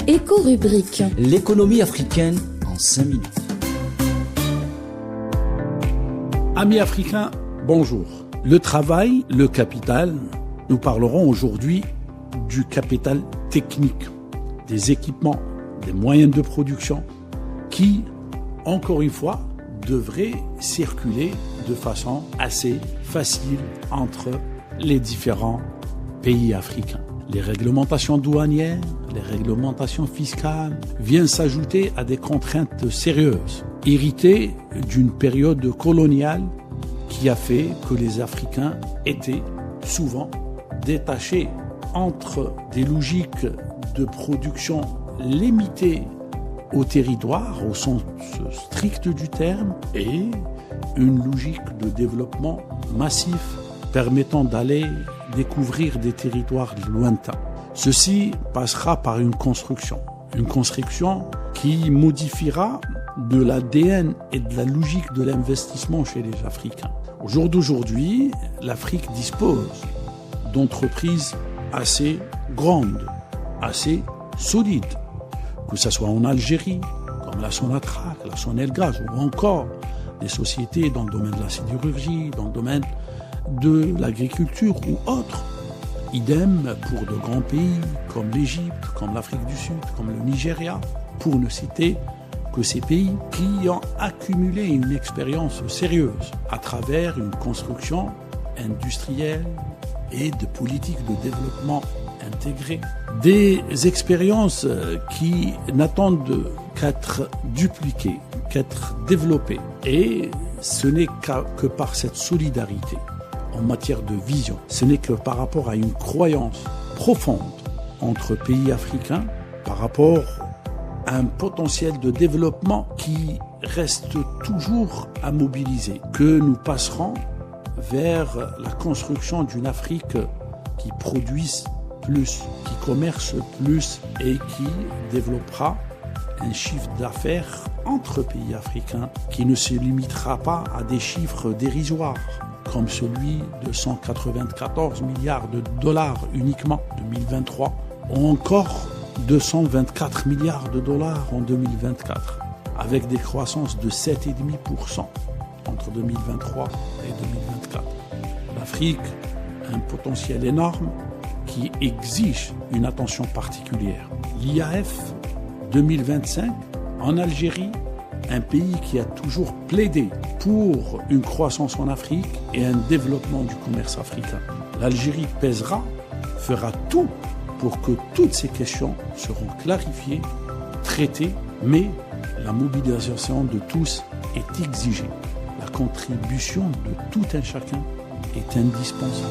Éco-rubrique. L'économie africaine en 5 minutes. Amis africains, bonjour. Le travail, le capital, nous parlerons aujourd'hui du capital technique, des équipements, des moyens de production qui, encore une fois, devraient circuler de façon assez facile entre les différents pays africains. Les réglementations douanières, les réglementations fiscales viennent s'ajouter à des contraintes sérieuses, héritées d'une période coloniale qui a fait que les Africains étaient souvent détachés entre des logiques de production limitées au territoire, au sens strict du terme, et une logique de développement massif permettant d'aller découvrir des territoires lointains. Ceci passera par une construction qui modifiera de l'ADN et de la logique de l'investissement chez les Africains. Au jour d'aujourd'hui, l'Afrique dispose d'entreprises assez grandes, assez solides, que ce soit en Algérie, comme la Sonatrach, la Sonelgaz, ou encore des sociétés dans le domaine de la sidérurgie, dans le domaine de l'agriculture ou autres. Idem pour de grands pays comme l'Égypte, comme l'Afrique du Sud, comme le Nigeria, pour ne citer que ces pays qui ont accumulé une expérience sérieuse à travers une construction industrielle et de politiques de développement intégrées. Des expériences qui n'attendent qu'être dupliquées, qu'être développées. Et ce n'est que par cette solidarité en matière de vision. Ce n'est que par rapport à une croyance profonde entre pays africains, par rapport à un potentiel de développement qui reste toujours à mobiliser, que nous passerons vers la construction d'une Afrique qui produise plus, qui commerce plus et qui développera un chiffre d'affaires entre pays africains qui ne se limitera pas à des chiffres dérisoires comme celui de 194 milliards de dollars uniquement en 2023 ou encore 224 milliards de dollars en 2024 avec des croissances de 7,5% entre 2023 et 2024. L'Afrique a un potentiel énorme qui exige une attention particulière. L'IAF 2025 en Algérie, un pays qui a toujours plaidé pour une croissance en Afrique et un développement du commerce africain. L'Algérie pèsera, fera tout pour que toutes ces questions seront clarifiées, traitées, mais la mobilisation de tous est exigée. La contribution de tout un chacun est indispensable.